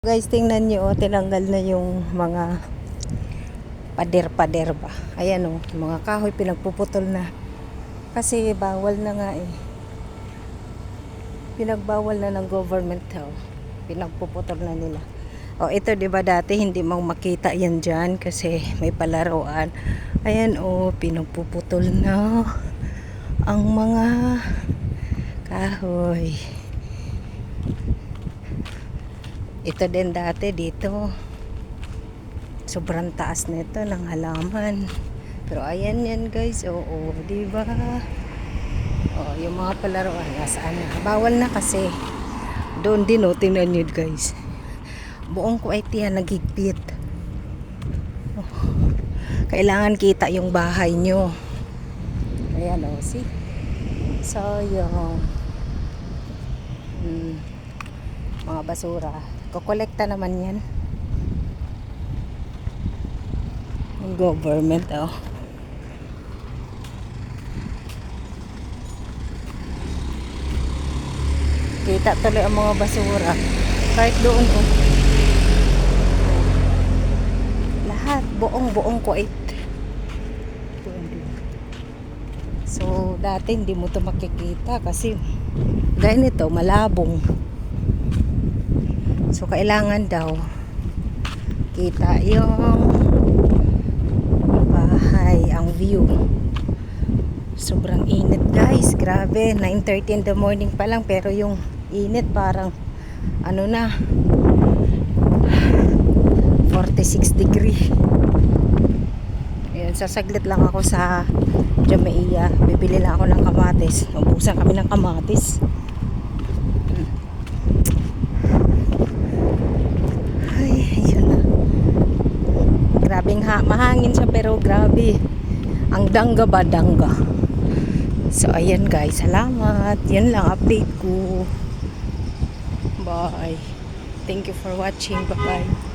Guys, tingnan nyo, tinanggal na yung mga pader-pader ba. Ayan o, mga kahoy pinagpuputol na. Kasi bawal na nga eh. Pinagbawal na ng government oh. Pinagpuputol na nila. O ito 'di ba dati hindi mo makita yan dyan kasi may palaruan. Ayan o, pinagpuputol na ang mga kahoy. Ito din dati dito. Sobrang taas nito ng halaman. Pero ayan yan guys. Oo, di ba? Oh, yung mga palaruan nasaan na? Bawal na kasi. Doon din oh, tingnan niyo guys. Buong Kuwait yan nagigpit. Oh, kailangan kita yung bahay nyo. Ayan oh, see? So yung mga basura. Kukolekta naman yan. Yung government oh. Kita tuloy ang mga basura. Kahit doon oh. Lahat buong Kuwait. So dati hindi mo to makikita kasi ganito malabong. So kailangan daw kita yung bahay, ang view. Sobrang init guys, grabe. 9:30 in the morning pa lang pero yung init parang ano na 46 degree. Ayan, sasaglit lang ako sa Jamaica. Bibili lang ako ng kamatis. Ubusan kami ng kamatis. Grabing mahangin siya pero grabe ang dangga ba dangga. So ayan guys, salamat, yan lang update ko. Bye, thank you for watching, bye bye.